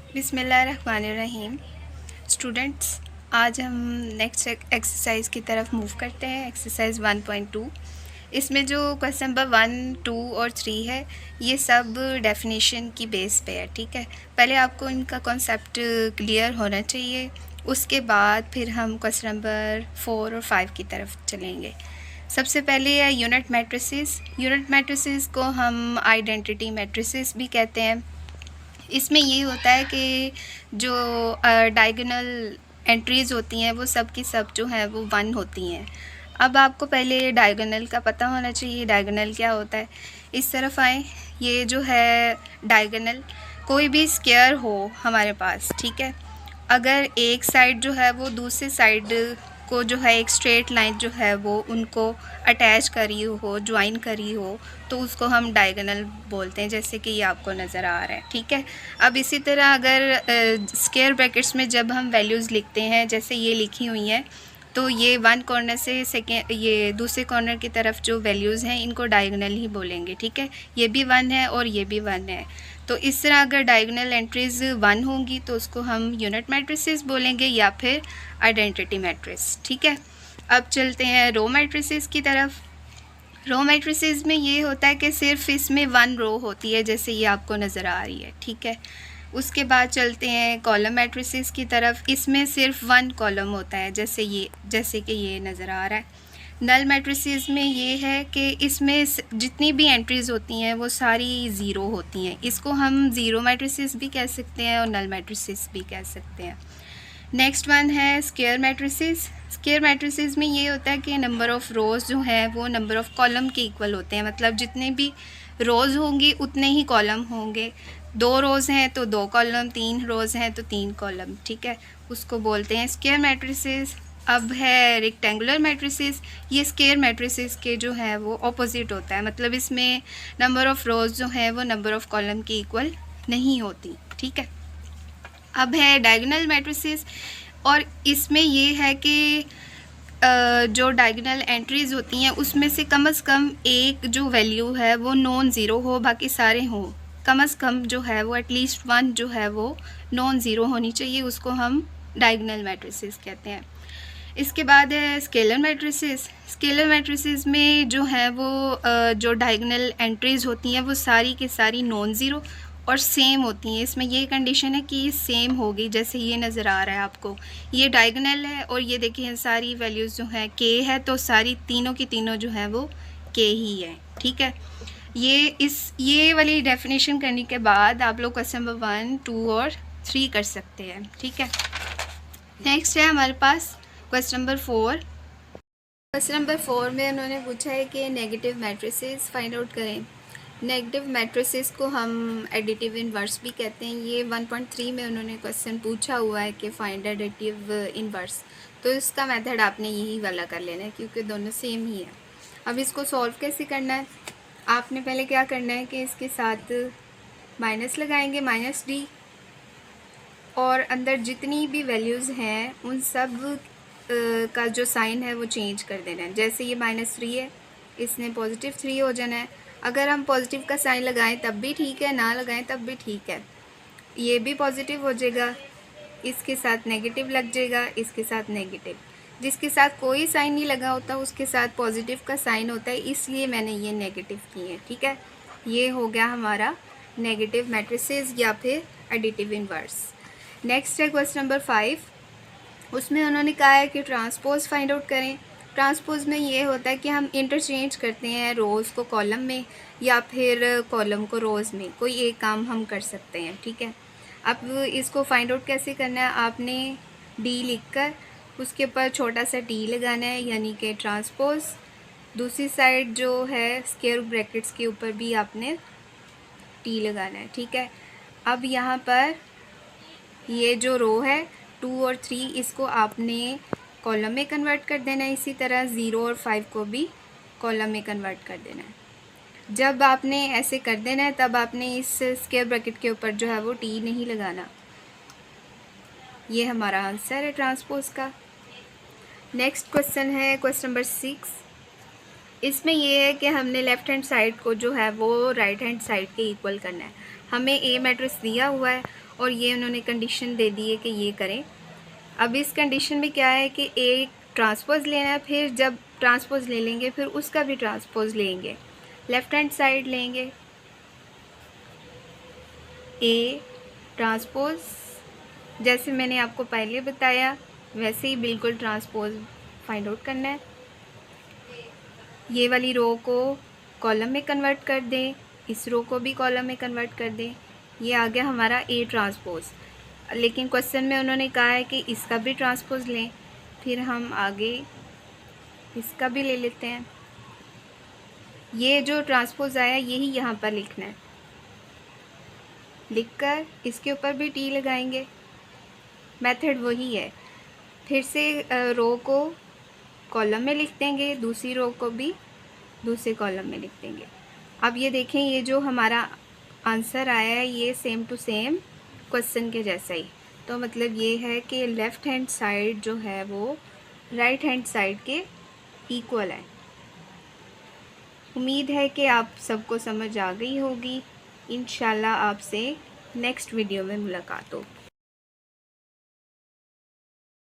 बिस्मिल्लाहिर्रहमानिर्रहीम। स्टूडेंट्स, आज हम नेक्स्ट एक्सरसाइज की तरफ मूव करते हैं। एक्सरसाइज 1.2। इसमें जो क्वेश्चन नंबर 1, 2 और 3 है, ये सब डेफिनेशन की बेस पे है। ठीक है, पहले आपको इनका कॉन्सेप्ट क्लियर होना चाहिए, उसके बाद फिर हम क्वेश्चन नंबर 4 और 5 की तरफ चलेंगे। सबसे पहले है यूनिट मैट्रिसेस। यूनिट मैट्रिसेस को हम आइडेंटिटी मैट्रिसेस भी कहते हैं। इसमें ये होता है कि जो डायगोनल एंट्रीज़ होती हैं वो सब की सब जो है वो 1 होती हैं। अब आपको पहले डायगोनल का पता होना चाहिए, डायगोनल क्या होता है। इस तरफ आए, ये जो है डायगोनल, कोई भी स्क्वायर हो हमारे पास, ठीक है, अगर एक साइड जो है वो दूसरे साइड को जो है एक स्ट्रेट लाइन जो है वो उनको अटैच करी हो, ज्वाइन करी हो, तो उसको हम डायगोनल बोलते हैं, जैसे कि ये आपको नज़र आ रहा है। ठीक है, अब इसी तरह अगर स्क्वायर ब्रैकेट्स में जब हम वैल्यूज़ लिखते हैं, जैसे ये लिखी हुई हैं, तो ये वन कॉर्नर से ये दूसरे कॉर्नर की तरफ जो वैल्यूज़ हैं इनको डायगोनल ही बोलेंगे। ठीक है, ये भी 1 है और ये भी 1 है। तो इस तरह अगर डायगोनल एंट्रीज़ 1 होंगी तो उसको हम यूनिट मैट्रिसेस बोलेंगे या फिर आइडेंटिटी मैट्रिक्स। ठीक है, अब चलते हैं रो मैट्रिसेस की तरफ। रो मैट्रिसेस में ये होता है कि सिर्फ इसमें 1 रो होती है, जैसे ये आपको नज़र आ रही है। ठीक है, उसके बाद चलते हैं कॉलम मैट्रिसेस की तरफ। इसमें सिर्फ 1 कॉलम होता है, जैसे कि ये नज़र आ रहा है। नल मैट्रिसेस में ये है कि इसमें जितनी भी एंट्रीज़ होती हैं वो सारी ज़ीरो होती हैं। इसको हम ज़ीरो मैट्रिसेस भी कह सकते हैं और नल मैट्रिसेस भी कह सकते हैं। नेक्स्ट वन है स्क्वायर मैट्रिसेस। स्क्वायर मैट्रिसेस में ये होता है कि नंबर ऑफ़ रोज़ जो है वो नंबर ऑफ़ कॉलम के इक्वल होते हैं, मतलब जितने भी रोज़ होंगी उतने ही कॉलम होंगे। 2 रोज़ हैं तो 2 कॉलम, 3 रोज़ हैं तो 3 कॉलम। ठीक है, उसको बोलते हैं स्क्वायर मैट्रिसेस। अब है रेक्टेंगुलर मैट्रिसेस। ये स्क्वायर मैट्रिसेस के जो है वो ऑपोजिट होता है, मतलब इसमें नंबर ऑफ़ रोज़ जो है वो नंबर ऑफ़ कॉलम के इक्वल नहीं होती। ठीक है, अब है डायगोनल मैट्रिसेस, और इसमें ये है कि जो डायगोनल एंट्रीज़ होती हैं उसमें से कम एक जो वैल्यू है वो नॉन ज़ीरो हो, बाकी सारे हों। कम जो है वो एटलीस्ट 1 जो है वो नॉन ज़ीरो होनी चाहिए, उसको हम डायगोनल मैट्रिसेस कहते हैं। इसके बाद है स्केलर मैट्रिसेस। स्केलर मैट्रिसेस में जो है वो जो डायगोनल एंट्रीज़ होती हैं वो सारी की सारी नॉन ज़ीरो और सेम होती हैं। इसमें ये कंडीशन है कि ये सेम होगी, जैसे ये नज़र आ रहा है आपको, ये डायगोनल है और ये देखिए सारी वैल्यूज़ जो है के है, तो सारी तीनों की तीनों जो है वो के ही है। ठीक है, ये वाली डेफिनेशन करने के बाद आप लोग क्वेश्चन नंबर 1, 2 और 3 कर सकते हैं। ठीक है, नेक्स्ट है हमारे पास क्वेश्चन नंबर 4। क्वेश्चन नंबर 4 में उन्होंने पूछा है कि नेगेटिव मैट्रिसेस फाइंड आउट करें। नेगेटिव मैट्रिसेस को हम एडिटिव इनवर्स भी कहते हैं। ये 1.3 में उन्होंने क्वेश्चन पूछा हुआ है कि फाइंड एडिटिव इनवर्स, तो इसका मेथड आपने यही वाला कर लेना है क्योंकि दोनों सेम ही है। अब इसको सॉल्व कैसे करना है, आपने पहले क्या करना है कि इसके साथ माइनस लगाएंगे, -d, और अंदर जितनी भी वैल्यूज़ हैं उन सब का जो साइन है वो चेंज कर देना है। जैसे ये -3 है, इसने +3 हो जाना है। अगर हम पॉजिटिव का साइन लगाएं तब भी ठीक है, ना लगाएं तब भी ठीक है। ये भी पॉजिटिव हो जाएगा, इसके साथ नेगेटिव लग जाएगा, इसके साथ नेगेटिव। जिसके साथ कोई साइन नहीं लगा होता उसके साथ पॉजिटिव का साइन होता है, इसलिए मैंने ये नेगेटिव किए हैं। ठीक है, ये हो गया हमारा नेगेटिव मैट्रिसेस या फिर एडिटिव इनवर्स। नेक्स्ट है क्वेश्चन नंबर 5। उसमें उन्होंने कहा है कि ट्रांसपोज फाइंड आउट करें। ट्रांसपोज में ये होता है कि हम इंटरचेंज करते हैं रोज़ को कॉलम में या फिर कॉलम को रोज़ में, कोई एक काम हम कर सकते हैं। ठीक है, अब इसको फाइंड आउट कैसे करना है, आपने डी लिखकर उसके ऊपर छोटा सा टी लगाना है, यानी कि ट्रांसपोज। दूसरी साइड जो है स्क्वायर ब्रैकेट्स के ऊपर भी आपने टी लगाना है। ठीक है, अब यहाँ पर ये जो रो है 2 और 3, इसको आपने कॉलम में कन्वर्ट कर देना है। इसी तरह 0 और 5 को भी कॉलम में कन्वर्ट कर देना है। जब आपने ऐसे कर देना है तब आपने इस स्क्वायर ब्रैकेट के ऊपर जो है वो टी नहीं लगाना। ये हमारा आंसर है ट्रांसपोज का। नेक्स्ट क्वेश्चन है क्वेश्चन नंबर 6। इसमें ये है कि हमने लेफ़्ट हैंड साइड को जो है वो राइट हैंड साइड के इक्वल करना है। हमें ए मैट्रिक्स दिया हुआ है और ये उन्होंने कंडीशन दे दी है कि ये करें। अब इस कंडीशन में क्या है कि एक ट्रांसपोज लेना है, फिर जब ट्रांसपोज ले लेंगे फिर उसका भी ट्रांसपोज लेंगे, लेफ़्ट हैंड साइड लेंगे ए ट्रांसपोज, जैसे मैंने आपको पहले बताया वैसे ही बिल्कुल ट्रांसपोज फाइंड आउट करना है। ये वाली रो को कॉलम में कन्वर्ट कर दें, इस रो को भी कॉलम में कन्वर्ट कर दें। ये आ गया हमारा ए ट्रांसपोज। लेकिन क्वेश्चन में उन्होंने कहा है कि इसका भी ट्रांसपोज लें, फिर हम आगे इसका भी ले लेते हैं। ये जो ट्रांसपोज आया यही यहाँ पर लिखना है, लिखकर इसके ऊपर भी टी लगाएंगे। मेथड वही है, फिर से रो को कॉलम में लिख देंगे, दूसरी रो को भी दूसरे कॉलम में लिख देंगे। अब ये देखें, ये जो हमारा आंसर आया है ये सेम टू सेम क्वेश्चन के जैसा ही, तो मतलब ये है कि लेफ़्ट हैंड साइड जो है वो राइट हैंड साइड के इक्वल है। उम्मीद है कि आप सबको समझ आ गई होगी। इंशाल्लाह आपसे नेक्स्ट वीडियो में मुलाकात हो।